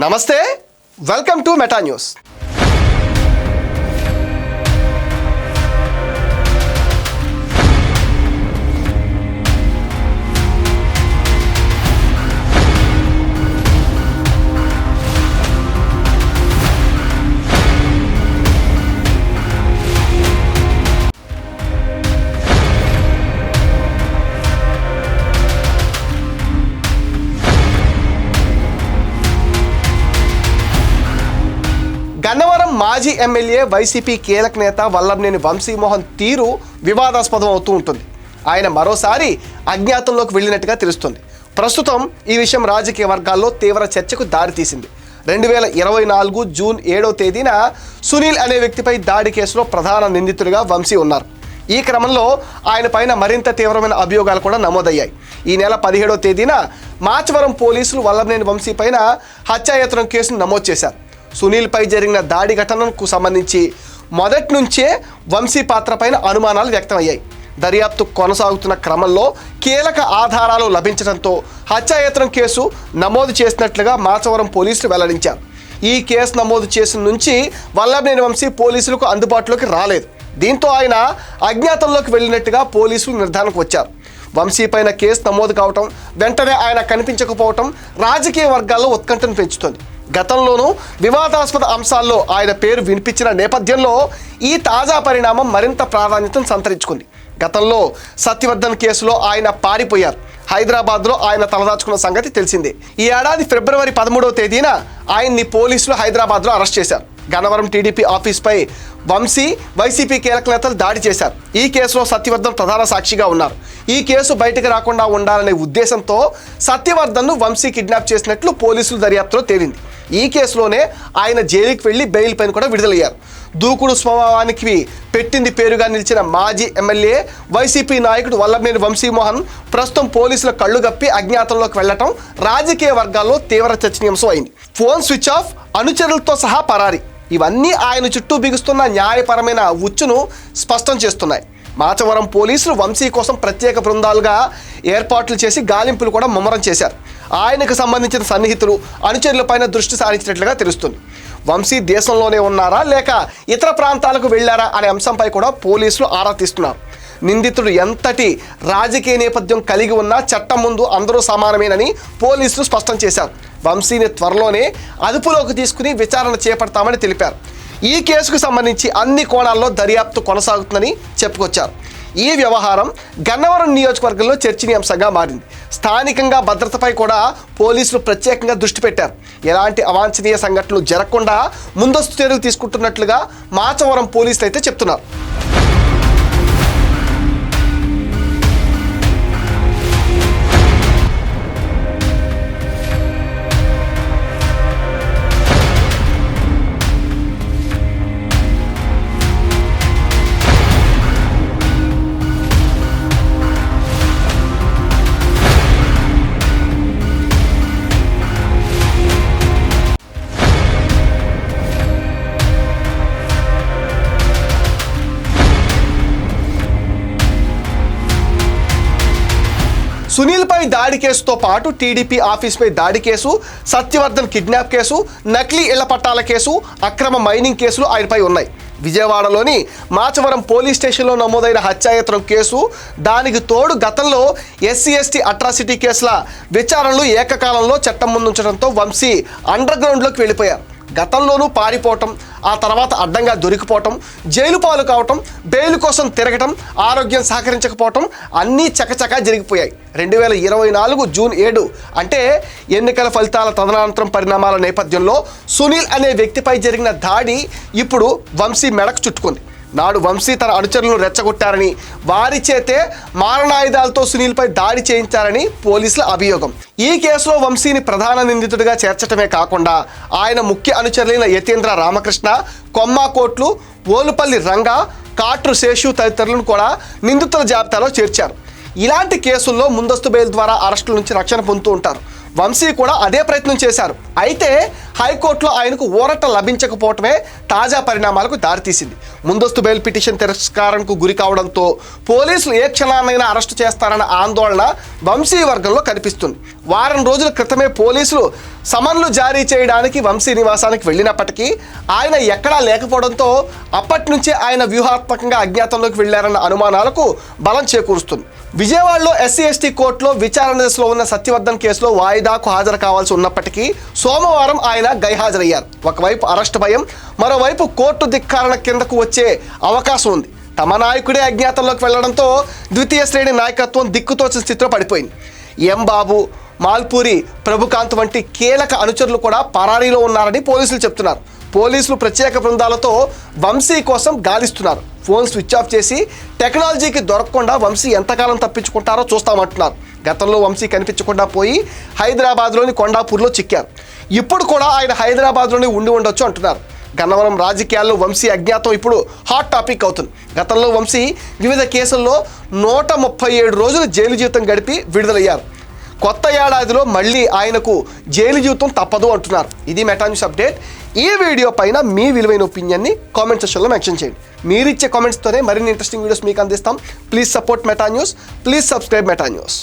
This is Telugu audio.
నమస్తే, welcome to meta news. Gannavaram మాజీ ఎమ్మెల్యే వైసీపీ కీలక నేత వల్లభనేని వంశీమోహన్ తీరు వివాదాస్పదం అవుతూ ఉంటుంది. ఆయన మరోసారి అజ్ఞాతంలోకి వెళ్ళినట్టుగా తెలుస్తుంది. ప్రస్తుతం ఈ విషయం రాజకీయ వర్గాల్లో తీవ్ర చర్చకు దారితీసింది. 2024 జూన్ 7వ తేదీన సునీల్ అనే వ్యక్తిపై దాడి కేసులో ప్రధాన నిందితుడిగా వంశీ ఉన్నారు. ఈ క్రమంలో ఆయన పైన మరింత తీవ్రమైన అభియోగాలు కూడా నమోదయ్యాయి. ఈ నెల 17వ తేదీన మాచవరం పోలీసులు వల్లభనేని వంశీ పైన హత్యాయత్నం కేసును నమోదు చేశారు. సునీల్పై జరిగిన దాడి ఘటనకు సంబంధించి మొదటి నుంచే వంశీ పాత్ర పైన అనుమానాలు వ్యక్తమయ్యాయి. దర్యాప్తు కొనసాగుతున్న క్రమంలో కీలక ఆధారాలు లభించడంతో హత్యాయత్నం కేసు నమోదు చేసినట్లుగా మాచవరం పోలీసులు వెల్లడించారు. ఈ కేసు నమోదు చేసిన నుంచి వల్లభనేని వంశీ పోలీసులకు అందుబాటులోకి రాలేదు. దీంతో ఆయన అజ్ఞాతంలోకి వెళ్ళినట్టుగా పోలీసులు నిర్ధారణకు వచ్చారు. వంశీ పైన కేసు నమోదు కావటం, వెంటనే ఆయన కనిపించకపోవటం రాజకీయ వర్గాల్లో ఉత్కంఠను పెంచుతోంది. గతంలోనూ వివాదాస్పద అంశాల్లో ఆయన పేరు వినిపించిన నేపథ్యంలో ఈ తాజా పరిణామం మరింత ప్రాధాన్యతను సంతరించుకుంది. గతంలో సత్యవర్ధన్ కేసులో ఆయన పారిపోయారు. హైదరాబాద్లో ఆయన తలదాచుకున్న సంగతి తెలిసిందే. ఈ ఏడాది ఫిబ్రవరి 13వ తేదీన ఆయన్ని పోలీసులు హైదరాబాద్లో అరెస్ట్ చేశారు. గన్నవరం టీడీపీ ఆఫీస్పై వంశీ, వైసీపీ కీలక నేతలు దాడి చేశారు. ఈ కేసులో సత్యవర్ధన్ ప్రధాన సాక్షిగా ఉన్నారు. ఈ కేసు బయటకు రాకుండా ఉండాలనే ఉద్దేశంతో సత్యవర్ధన్ను వంశీ కిడ్నాప్ చేసినట్లు పోలీసులు దర్యాప్తులో తేలింది. ఈ కేసులోనే ఆయన జైలుకి వెళ్లి బెయిల్ పైన కూడా విడుదలయ్యారు. దూకుడు స్వభావానికి పెట్టింది పేరుగా నిలిచిన మాజీ ఎమ్మెల్యే వైసీపీ నాయకుడు వల్లభనేని వంశీమోహన్ ప్రస్తుతం పోలీసుల కళ్ళు గప్పి అజ్ఞాతంలోకి వెళ్లటం రాజకీయ వర్గాల్లో తీవ్ర చర్చనీయాంశం అయింది. ఫోన్ స్విచ్ ఆఫ్, అనుచరులతో సహా పరారి, ఇవన్నీ ఆయన చుట్టూ బిగుస్తున్న న్యాయపరమైన ఉచ్చును స్పష్టం చేస్తున్నాయి. మాచవరం పోలీసులు వంశీ కోసం ప్రత్యేక బృందాలుగా ఏర్పాట్లు చేసి గాలింపులు కూడా ముమ్మరం చేశారు. ఆయనకు సంబంధించిన సన్నిహితులు, అనుచరులపైన దృష్టి సారించినట్లుగా తెలుస్తుంది. వంశీ దేశంలోనే ఉన్నారా లేక ఇతర ప్రాంతాలకు వెళ్ళారా అనే అంశంపై కూడా పోలీసులు ఆరా తీస్తున్నారు. నిందితుడు ఎంతటి రాజకీయ నేపథ్యం కలిగి ఉన్నా చట్టం ముందు అందరూ సమానమేనని పోలీసులు స్పష్టం చేశారు. వంశీని త్వరలోనే అదుపులోకి తీసుకుని విచారణ చేపడతామని తెలిపారు. ఈ కేసుకు సంబంధించి అన్ని కోణాల్లో దర్యాప్తు కొనసాగుతుందని చెప్పుకొచ్చారు. ఈ వ్యవహారం గన్నవరం నియోజకవర్గంలో చర్చనీయాంశంగా మారింది. స్థానికంగా భద్రతపై కూడా పోలీసులు ప్రత్యేకంగా దృష్టి పెట్టారు. ఎలాంటి అవాంఛనీయ సంఘటనలు జరగకుండా ముందస్తు చర్యలు తీసుకుంటున్నట్లుగా మాచవరం పోలీసులు అయితే చెప్తున్నారు. సునీల్పై దాడి కేసుతో పాటు టీడీపీ ఆఫీస్పై దాడి కేసు, సత్యవర్ధన్ కిడ్నాప్ కేసు, నకిలీ ఇళ్ల పట్టాల కేసు, అక్రమ మైనింగ్ కేసులు ఆయనపై ఉన్నాయి. విజయవాడలోని మాచవరం పోలీస్ స్టేషన్లో నమోదైన హత్యాయత్నం కేసు, దానికి తోడు గతంలో SC/ST అట్రాసిటీ కేసుల విచారణలు ఏకకాలంలో చట్టం ముందుంచడంతో వంశీ అండర్ గ్రౌండ్లోకి వెళ్ళిపోయారు. గతంలోనూ పారిపోవటం, ఆ తర్వాత అడ్డంగా దొరికిపోవటం, జైలు పాలు కావటం, బెయిల్ కోసం తిరగటం, ఆరోగ్యం సహకరించకపోవటం అన్నీ చకచకా జరిగిపోయాయి. 2024 జూన్ 7 అంటే ఎన్నికల ఫలితాల తదనంతరం పరిణామాల నేపథ్యంలో సునీల్ అనే వ్యక్తిపై జరిగిన దాడి ఇప్పుడు వంశీ మెడకు చుట్టుకుంది. నాడు వంశీ తన అనుచరులను రెచ్చగొట్టారని, వారి చేతే మారణాయుధాలతో సునీల్పై దాడి చేయించారని పోలీసుల అభియోగం. ఈ కేసులో వంశీని ప్రధాన నిందితుడిగా చేర్చడమే కాకుండా ఆయన ముఖ్య అనుచరులైన యతీంద్ర రామకృష్ణ, కొమ్మాకోట్లు, ఓలుపల్లి రంగా, కాట్రు శేషు తదితరులను కూడా నిందితుల జాబితాలో చేర్చారు. ఇలాంటి కేసుల్లో ముందస్తు బెయిల్ ద్వారా అరెస్టుల నుంచి రక్షణ పొందుతూ ఉంటారు. వంశీ కూడా అదే ప్రయత్నం చేశారు. అయితే హైకోర్టులో ఆయనకు ఊరట లభించకపోవటమే తాజా పరిణామాలకు దారితీసింది. ముందస్తు బెయిల్ పిటిషన్ తిరస్కారానికి గురి కావడంతో పోలీసులు ఏ క్షణాన్నైనా అరెస్టు చేస్తారన్న ఆందోళన వంశీ వర్గంలో కనిపిస్తుంది. వారం రోజుల క్రితమే పోలీసులు సమన్లు జారీ చేయడానికి వంశీ నివాసానికి వెళ్ళినప్పటికీ ఆయన ఎక్కడా లేకపోవడంతో అప్పటి నుంచే ఆయన వ్యూహాత్మకంగా అజ్ఞాతంలోకి వెళ్లారన్న అనుమానాలకు బలం చేకూరుస్తుంది. విజయవాడలో ఎస్సీ ఎస్టీ కోర్టులో విచారణ దశలో ఉన్న సత్యవర్ధన్ కేసులో వాయిదాకు హాజరు కావాల్సి ఉన్నప్పటికీ సోమవారం ఆయన గైహాజరయ్యారు. ఒకవైపు అరెస్టు భయం, మరోవైపు కోర్టు ధిక్కారణ కిందకు వచ్చే అవకాశం ఉంది. తమ నాయకుడే అజ్ఞాతంలోకి వెళ్లడంతో ద్వితీయ శ్రేణి నాయకత్వం దిక్కుతోచిన స్థితిలో పడిపోయింది. ఎం బాబు, మాల్పూరి ప్రభుకాంత్ వంటి కీలక అనుచరులు కూడా పరారీలో ఉన్నారని పోలీసులు చెప్తున్నారు. పోలీసులు ప్రత్యేక బృందాలతో వంశీ కోసం గాలిస్తున్నారు. ఫోన్ స్విచ్ ఆఫ్ చేసి టెక్నాలజీకి దొరకకుండా వంశీ ఎంతకాలం తప్పించుకుంటారో చూస్తామంటున్నారు. గతంలో వంశీ కనిపించకుండా పోయి హైదరాబాద్లోని కొండాపూర్లో చిక్కారు. ఇప్పుడు కూడా ఆయన హైదరాబాద్లోనే ఉండి ఉండొచ్చు అంటున్నారు. గన్నవరం రాజకీయాల్లో వంశీ అజ్ఞాతం ఇప్పుడు హాట్ టాపిక్ అవుతుంది. గతంలో వంశీ వివిధ కేసుల్లో 137 రోజులు జైలు జీవితం గడిపి విడుదలయ్యారు. కొత్త ఏడాదిలో మళ్ళీ ఆయనకు జైలు జీవితం తప్పదు అంటున్నారు. ఇది మెటా న్యూస్ అప్డేట్. ఈ వీడియో పైన మీ విలువైన ఒపీనియన్ని కామెంట్ సెక్షన్లో మెన్షన్ చేయండి. మీరిచ్చే కామెంట్స్తోనే మరిన్ని ఇంట్రెస్టింగ్ వీడియోస్ మీకు అందిస్తాం. Please support meta news. Please subscribe meta news.